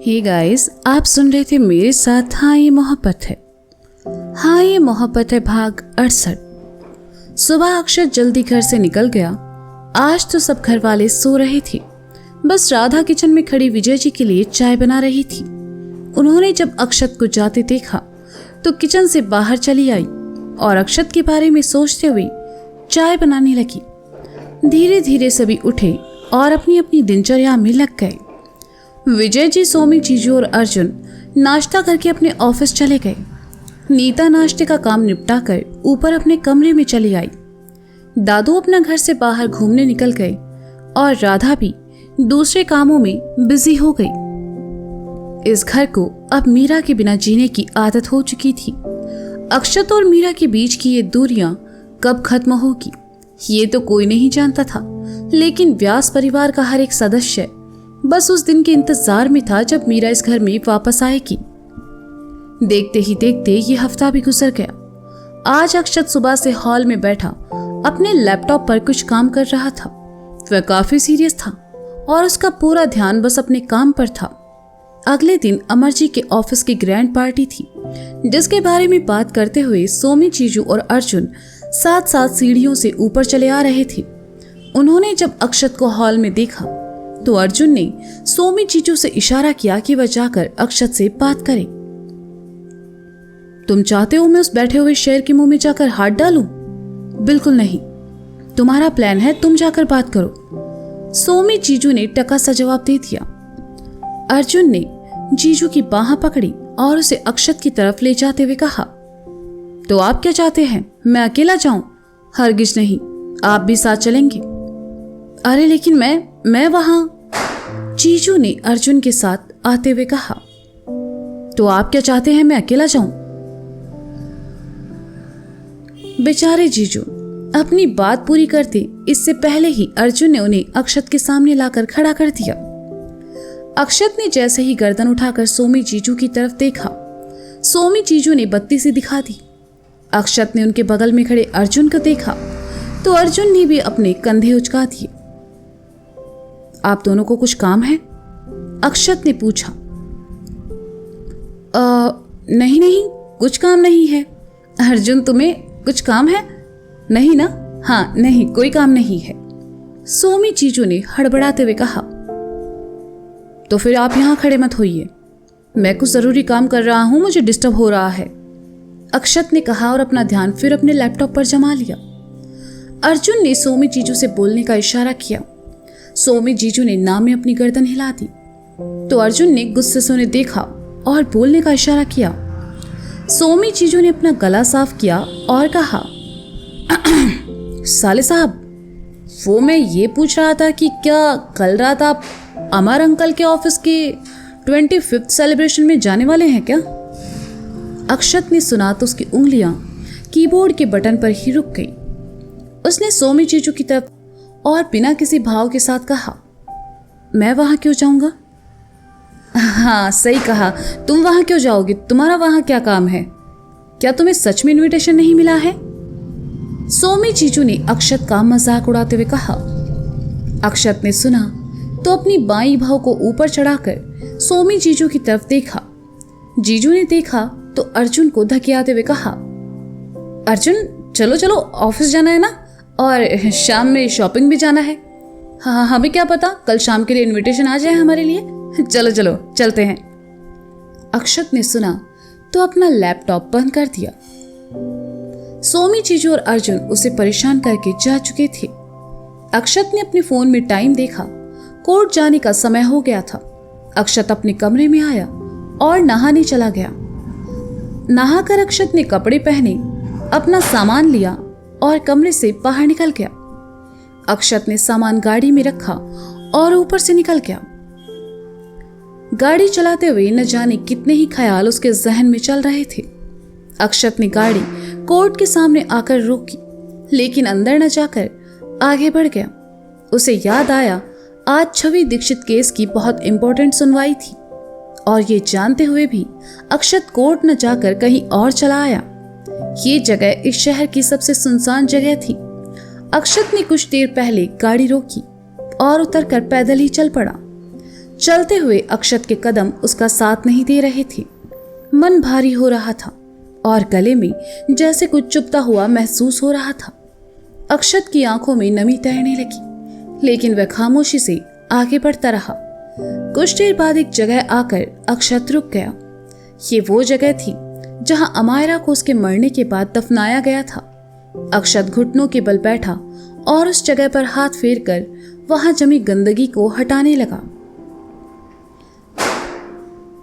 Hey guys, आप सुन रहे थे मेरे साथ हाँ ये मोहब्बत है। हाँ ये मोहब्बत है भाग 68। सुबह अक्षत जल्दी घर से निकल गया। आज तो सब घर वाले सो रहे थे। बस राधा किचन में खड़ी विजय जी के लिए चाय बना रही थी। उन्होंने जब अक्षत को जाते देखा तो किचन से बाहर चली आई और अक्षत के बारे में सोचते हुए चाय बनाने लगी। धीरे धीरे सभी उठे और अपनी अपनी दिनचर्या में लग गए। विजय जी, सोमी, जीजू और अर्जुन नाश्ता करके अपने ऑफिस चले गए। नीता नाश्ते का काम निपटा कर ऊपर अपने कमरे में चली आई। दादू अपना घर से बाहर घूमने निकल गए और राधा भी दूसरे कामों में बिजी हो गई। इस घर को अब मीरा के बिना जीने की आदत हो चुकी थी। अक्षत और मीरा के बीच की ये दूरियां कब खत्म होगी ये तो कोई नहीं जानता था, लेकिन व्यास परिवार का हर एक सदस्य बस उस दिन के इंतजार में था जब मीरा इस घर में वापस आएगी। देखते ही देखते ये हफ्ता भी गुजर गया। आज अक्षत सुबह से हॉल में बैठा अपने लैपटॉप पर कुछ काम कर रहा था। वह काफी सीरियस था और उसका पूरा ध्यान बस अपने काम पर था। अगले दिन अमर जी के ऑफिस की ग्रैंड पार्टी थी, जिसके बारे में बात करते हुए सोमी, जीजू और अर्जुन साथ साथ सीढ़ियों से ऊपर चले आ रहे थे। उन्होंने जब अक्षत को हॉल में देखा तो अर्जुन ने सोमी, जीजू से इशारा किया कि वह जाकर अक्षत से बात करे। तुम चाहते हो मैं उस बैठे हुए शेर के मुंह में जाकर हाथ डालूं? बिल्कुल नहीं। तुम्हारा प्लान है, तुम जाकर बात करो। सोमी, जीजू ने टका सा जवाब दे दिया। अर्जुन ने जीजू की बाह पकड़ी और उसे अक्षत की तरफ ले जाते हुए कहा, तो आप क्या चाहते हैं, मैं अकेला जाऊं? हरगिज नहीं, आप भी साथ चलेंगे। अरे लेकिन मैं वहां, जीजू ने अर्जुन के साथ आते हुए कहा। तो आप क्या चाहते हैं मैं अकेला जाऊं? बेचारे जीजू अपनी बात पूरी करते इससे पहले ही अर्जुन ने उन्हें अक्षत के सामने लाकर खड़ा कर दिया। अक्षत ने जैसे ही गर्दन उठाकर सोमी, जीजू की तरफ देखा, सोमी, जीजू ने बत्ती सी दिखा दी। अक्षत ने उनके बगल में खड़े अर्जुन को देखा तो अर्जुन ने भी अपने कंधे उचका दिए। आप दोनों को कुछ काम है? अक्षत ने पूछा। नहीं, कुछ काम नहीं है। अर्जुन, तुम्हें कुछ काम है? नहीं ना? हाँ, नहीं, कोई काम नहीं है। सोमी, जीजू ने हड़बड़ाते हुए कहा। तो फिर आप यहां खड़े मत होइए, मैं कुछ जरूरी काम कर रहा हूं, मुझे डिस्टर्ब हो रहा है, अक्षत ने कहा और अपना ध्यान फिर अपने लैपटॉप पर जमा लिया। अर्जुन ने सोमी, जीजू से बोलने का इशारा किया। सोमी, जीजू ने ना में अपनी गर्दन हिला दी तो अर्जुन ने गुस्से से उन्हें देखा और बोलने का इशारा किया। सोमी, जीजू ने अपना गला साफ किया और कहा, साले साहब, वो मैं ये पूछ रहा था कि क्या कल रात आप अमर अंकल के ऑफिस के 25th सेलिब्रेशन में जाने वाले हैं क्या? अक्षत ने सुना तो उसकी उंगलियां कीबोर्ड के बटन पर ही रुक गई। उसने सोमी, जीजू की तरफ और बिना किसी भाव के साथ कहा, मैं वहां क्यों जाऊंगा? हाँ, सही कहा, तुम वहां क्यों जाओगे? तुम्हारा वहां क्या काम है? क्या तुम्हें सच में इनविटेशन नहीं मिला है? सोमी, जीजू ने अक्षत का मजाक उड़ाते हुए कहा। अक्षत ने सुना तो अपनी बाईं भौं को ऊपर चढ़ाकर सोमी, जीजू की तरफ देखा। जीजू ने देखा तो अर्जुन को धकेलते हुए कहा, अर्जुन, चलो चलो, ऑफिस जाना है ना, और शाम में शॉपिंग भी जाना है। हाँ, हमें क्या पता कल शाम के लिए इनविटेशन आ जाए हमारे लिए। चलो चलो, चलते हैं। अक्षत ने सुना तो अपना लैपटॉप बंद कर दिया। सोमी, जीजू और अर्जुन उसे परेशान करके जा चुके थे। अक्षत ने अपने फोन में टाइम देखा, कोर्ट जाने का समय हो गया था। अक्षत अपने कमरे में आया और नहाने चला गया। नहाकर अक्षत ने कपड़े पहने, अपना सामान लिया और कमरे से बाहर निकल गया। अक्षत ने सामान गाड़ी में रखा और ऊपर से निकल गया। गाड़ी चलाते हुए न जाने कितने ही ख्याल उसके जहन में चल रहे थे। अक्षत ने गाड़ी कोर्ट के सामने आकर रोकी, लेकिन अंदर न जाकर आगे बढ़ गया। उसे याद आया आज छवि दीक्षित केस की बहुत इंपॉर्टेंट सुनवाई थी और ये जानते हुए भी अक्षत कोर्ट न जाकर कहीं और चला आया। ये जगह इस शहर की सबसे सुनसान जगह थी। अक्षत ने कुछ देर पहले गाड़ी रोकी और उतरकर पैदल ही चल पड़ा। चलते हुए अक्षत के कदम उसका साथ नहीं दे रहे थे। मन भारी हो रहा था और गले में जैसे कुछ चुभता हुआ महसूस हो रहा था। अक्षत की आंखों में नमी तैरने लगी, लेकिन वह खामोशी से आगे बढ़ता रहा। कुछ देर बाद एक जगह आकर अक्षत रुक गया। ये वो जगह थी जहां अमायरा को उसके मरने के बाद दफनाया गया था। अक्षत घुटनों के बल बैठा और उस जगह पर हाथ फेरकर वहां जमी गंदगी को हटाने लगा।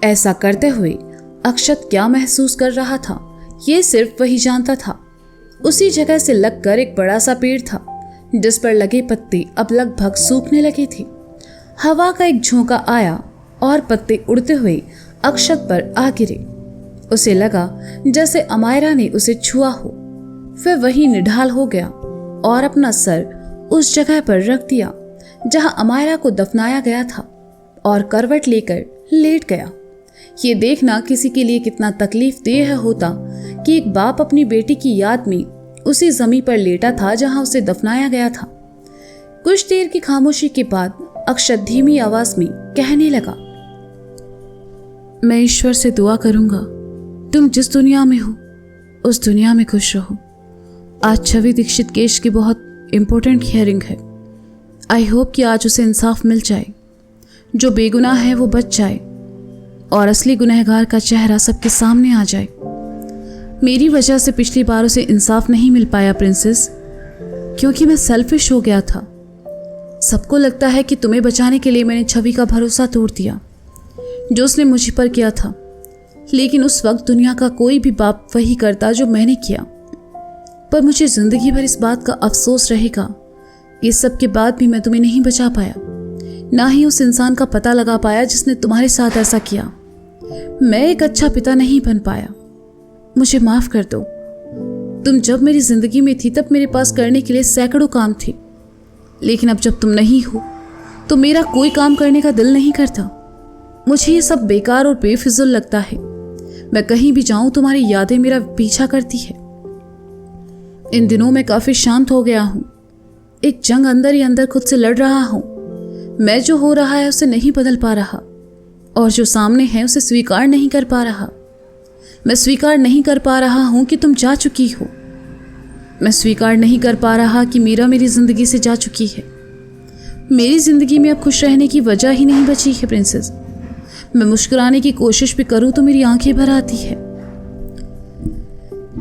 ऐसा करते हुए अक्षत क्या महसूस कर रहा था, ये सिर्फ वही जानता था। उसी जगह से लगकर एक बड़ा सा पेड़ था, जिस पर लगे पत्ते अब लगभग सूखने लगे थे। हवा का एक झोंका आया और पत्ते उड़ते हुए अक्षत पर आ गिरे। उसे लगा जैसे अमायरा ने उसे छुआ हो। वह वहीं निढाल हो गया और अपना सर उस जगह पर रख दिया जहां अमायरा को दफनाया गया था और करवट लेकर लेट गया। ये देखना किसी के लिए कितना तकलीफ देह होता कि एक बाप अपनी बेटी की याद में उसी जमीन पर लेटा था जहां उसे दफनाया गया था। कुछ देर की खामोशी के बाद अक्षत धीमी आवाज में कहने लगा, मैं ईश्वर से दुआ करूंगा तुम जिस दुनिया में हो उस दुनिया में खुश रहो। आज छवि दीक्षित केस की बहुत इंपॉर्टेंट हियरिंग है। आई होप कि आज उसे इंसाफ मिल जाए, जो बेगुनाह है वो बच जाए और असली गुनहगार का चेहरा सबके सामने आ जाए। मेरी वजह से पिछली बार उसे इंसाफ नहीं मिल पाया प्रिंसेस, क्योंकि मैं सेल्फिश हो गया था। सबको लगता है कि तुम्हें बचाने के लिए मैंने छवि का भरोसा तोड़ दिया जो उसने मुझ पर किया था, लेकिन उस वक्त दुनिया का कोई भी बाप वही करता जो मैंने किया। पर मुझे जिंदगी भर इस बात का अफसोस रहेगा, इस सब के बाद भी मैं तुम्हें नहीं बचा पाया, ना ही उस इंसान का पता लगा पाया जिसने तुम्हारे साथ ऐसा किया। मैं एक अच्छा पिता नहीं बन पाया, मुझे माफ कर दो। तुम जब मेरी जिंदगी में थी तब मेरे पास करने के लिए सैकड़ों काम थे, लेकिन अब जब तुम नहीं हो तो मेरा कोई काम करने का दिल नहीं करता। मुझे ये सब बेकार और बेफिजुल लगता है। मैं कहीं भी जाऊं तुम्हारी यादें मेरा पीछा करती है। इन दिनों मैं काफी शांत हो गया हूं। एक जंग अंदर ही अंदर खुद से लड़ रहा हूं। मैं जो हो रहा है उसे नहीं बदल पा रहा और जो सामने है उसे स्वीकार नहीं कर पा रहा। मैं स्वीकार नहीं कर पा रहा हूं कि तुम जा चुकी हो। मैं स्वीकार नहीं कर पा रहा कि मीरा मेरी जिंदगी से जा चुकी है। मेरी जिंदगी में अब खुश रहने की वजह ही नहीं बची है प्रिंसेस। मैं मुस्कुराने की कोशिश भी करूं तो मेरी आंखें भर आती है।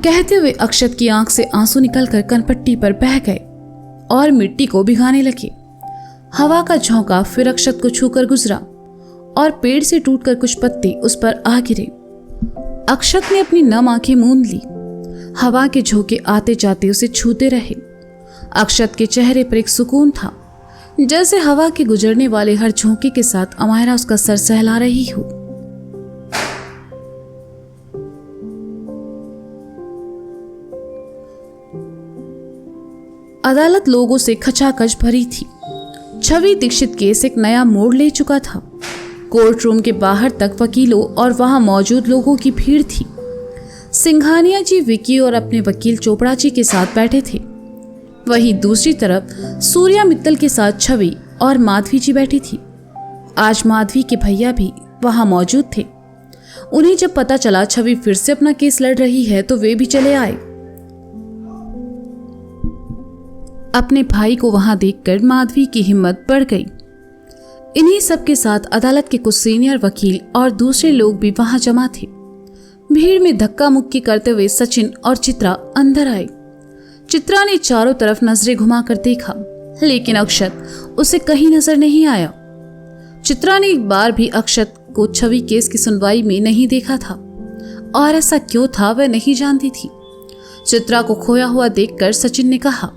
कहते हुए अक्षत की आंख से आंसू निकलकर कनपट्टी पर बह गए और मिट्टी को भिगाने लगे। हवा का झोंका फिर अक्षत को छूकर गुजरा और पेड़ से टूटकर कुछ पत्ते उस पर आ गिरे। अक्षत ने अपनी नम आंखें मूंद ली। हवा के झोंके आते जाते उसे छूते रहे। अक्षत के चेहरे पर एक सुकून था, जैसे हवा के गुजरने वाले हर झोंके के साथ अमायरा उसका सर सहला रही हो। अदालत लोगों से खचाखच भरी थी। छवि दीक्षित केस एक नया मोड़ ले चुका था। कोर्ट रूम के बाहर तक वकीलों और वहां मौजूद लोगों की भीड़ थी। सिंघानिया जी विकी और अपने वकील चोपड़ा जी के साथ बैठे थे। वहीं दूसरी तरफ सूर्या मित्तल के साथ छवि और माधवी जी बैठी थी। आज माधवी के भैया भी वहां मौजूद थे। उन्हें जब पता चला छवि फिर से अपना केस लड़ रही है तो वे भी चले आए। अपने भाई को वहां देखकर माधवी की हिम्मत बढ़ गई। इन्हीं सब के साथ अदालत के कुछ सीनियर वकील और दूसरे लोग भी वहां जमा थे। भीड़ में धक्का मुक्की करते हुए सचिन और चित्रा अंदर आए। चित्रा ने चारों तरफ नजरें घुमाकर देखा, लेकिन अक्षत उसे कहीं नजर नहीं आया। चित्रा ने एक बार भी अक्षत को छवि केस की सुनवाई में नहीं देखा था और ऐसा क्यों था वह नहीं जानती थी। चित्रा को खोया हुआ देखकर सचिन ने कहा,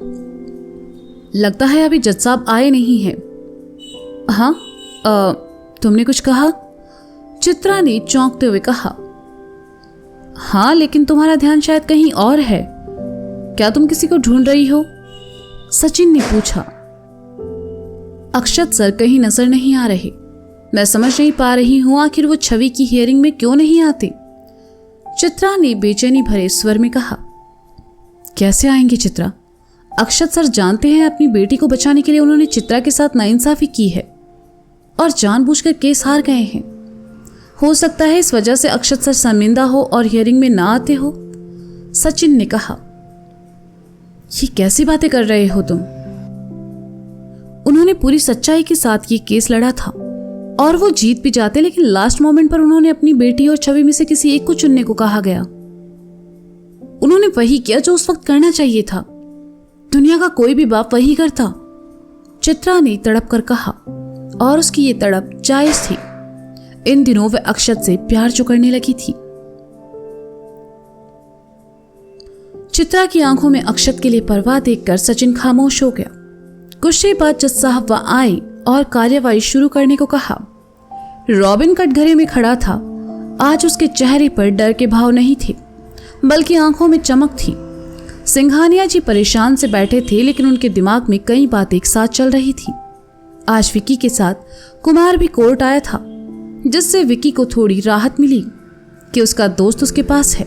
लगता है अभी जज साहब आए नहीं हैं। हाँ, तुमने कुछ कहा? चित्रा ने चौंकते हुए कहा। हाँ, लेकिन तुम्हारा ध्यान शायद कहीं और है। क्या तुम किसी को ढूंढ रही हो? सचिन ने पूछा। अक्षत सर कहीं नजर नहीं आ रहे। मैं समझ नहीं पा रही हूं आखिर वो छवि की हियरिंग में क्यों नहीं आते। चित्रा ने बेचैनी भरे स्वर में कहा। कैसे आएंगे चित्रा? अक्षत सर जानते हैं अपनी बेटी को बचाने के लिए उन्होंने चित्रा के साथ नाइंसाफी की है। और जानबूझकर केस हार गए हैं। हो सकता है इस वजह से अक्षत सर शर्मिंदा हो और हियरिंग में ना आते हो। सचिन ने कहा। ये कैसी बातें कर रहे हो तुम? उन्होंने पूरी सच्चाई के साथ ये केस लड़ा था और वो जीत भी जाते, लेकिन लास्ट मोमेंट पर उन्होंने अपनी बेटी और छवि में से किसी एक को चुनने को कहा गया। उन्होंने वही किया जो उस वक्त करना चाहिए था। दुनिया का कोई भी बाप वही करता, चित्रा ने तड़प कर कहा, और उसकी ये तड़प जायज थी। इन दिनों वह अक्षत से प्यार जो करने लगी थी। चित्रा की आंखों में अक्षत के लिए परवाह देखकर सचिन खामोश हो गया। कुछ देर बाद जज साहब वहां आए और कार्यवाही शुरू करने को कहा। रॉबिन कटघरे में खड़ा था। आज उसके चेहरे पर डर के भाव नहीं थे, बल्कि आंखों में चमक थी। सिंघानिया जी परेशान से बैठे थे, लेकिन उनके दिमाग में कई बातें एक साथ चल रही थी। आज विकी के साथ कुमार भी कोर्ट आया था, जिससे विकी को थोड़ी राहत मिली कि उसका दोस्त उसके पास है।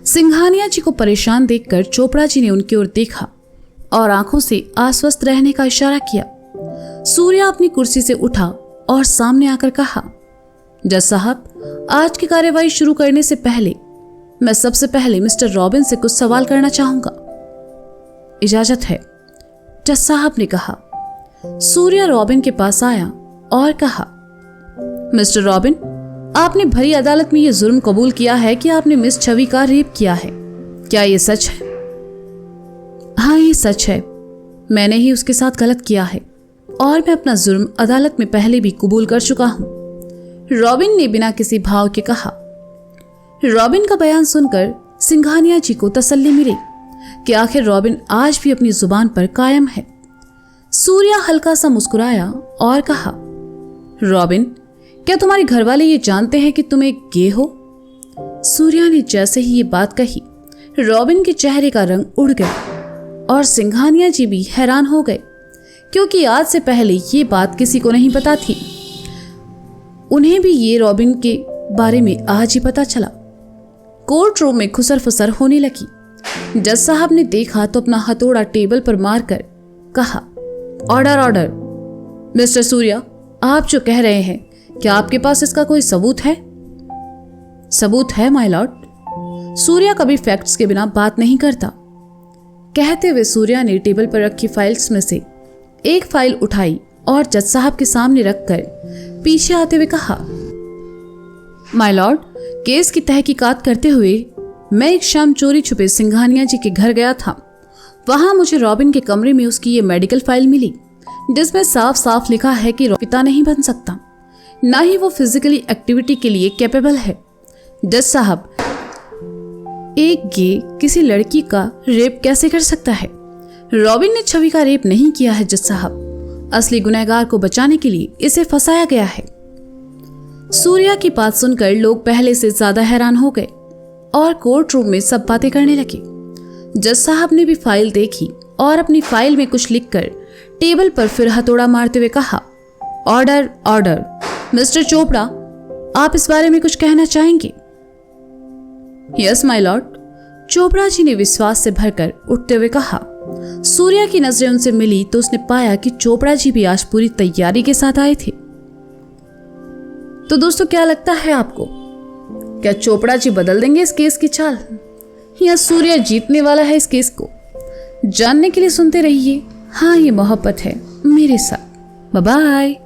सिंघानिया जी को परेशान देखकर चोपड़ा जी ने उनकी ओर देखा और आंखों से आश्वस्त रहने का इशारा किया। सूर्या अपनी कुर्सी से उठा और सामने आकर कहा, जज साहब, आज की कार्यवाही शुरू करने से पहले मैं सबसे पहले मिस्टर रॉबिन से कुछ सवाल करना चाहूंगा। इजाजत है, जज साहब ने कहा। सूर्या रॉबिन के पास आया और कहा, मिस्टर रॉबिन, आपने भरी अदालत में यह जुर्म कबूल किया है कि आपने मिस छवि का रेप किया है। क्या यह सच है? हाँ, ये सच है। मैंने ही उसके साथ गलत किया है और मैं अपना जुर्म अदालत में पहले भी कबूल कर चुका हूं, रॉबिन ने बिना किसी भाव के कहा। रॉबिन का बयान सुनकर सिंघानिया जी को तसल्ली मिली कि आखिर रॉबिन आज भी अपनी जुबान पर कायम है। सूर्या हल्का सा मुस्कुराया और कहा, रॉबिन, क्या तुम्हारे घर वाले ये जानते हैं कि तुम एक गे हो? सूर्या ने जैसे ही ये बात कही, रॉबिन के चेहरे का रंग उड़ गया और सिंघानिया जी भी हैरान हो गए, क्योंकि आज से पहले ये बात किसी को नहीं पता थी। उन्हें भी ये रॉबिन के बारे में आज ही पता चला। कोर्ट रूम में खुसर फुसर होने लगी। जज साहब ने देखा तो अपना हथौड़ा टेबल पर मारकर कहा, ऑर्डर ऑर्डर। मिस्टर सूर्या, आप जो कह रहे हैं, क्या आपके पास इसका कोई सबूत है? सबूत है माय लॉर्ड। सूर्या कभी फैक्ट्स के बिना बात नहीं करता। कहते हुए सूर्या ने टेबल पर रखी फाइल्स में से एक फाइल उठाई और जज साहब के सामने रखकर पीछे आते हुए कहा, माय लॉर्ड, केस की तहकीकात करते हुए मैं एक शाम चोरी छुपे सिंघानिया जी के घर गया था। वहां मुझे रॉबिन के कमरे में उसकी ये मेडिकल फाइल मिली, जिसमें साफ साफ लिखा है कि पिता नहीं बन सकता, ना ही वो फिजिकली एक्टिविटी के लिए कैपेबल है। जज साहब, एक गे किसी लड़की का रेप कैसे कर सकता है? रॉबिन ने छवि का रेप नहीं किया है जज साहब। असली गुनहगार को बचाने के लिए इसे फंसाया गया है। सूर्या की बात सुनकर लोग पहले से ज्यादा हैरान हो गए और कोर्ट रूम में सब बातें करने लगे। जज साहब ने भी फाइल देखी और अपनी फाइल में कुछ लिखकर टेबल पर फिर हथौड़ा मारते हुए कहा, ऑर्डर ऑर्डर। मिस्टर चोपड़ा, आप इस बारे में कुछ कहना चाहेंगे? Yes my Lord, Chopra ji ने विश्वास से भरकर उठते हुए कहा। सूर्या की नजरें उनसे मिली तो उसने पाया कि चोपड़ा जी भी आज पूरी तैयारी के साथ आए थे। तो दोस्तों, क्या लगता है आपको? क्या चोपड़ा जी बदल देंगे इस केस की चाल, या सूर्या जीतने वाला है इस केस को? जानने के लिए सुनते रहिए हाँ ये मोहब्बत है मेरे साथ। Bye bye.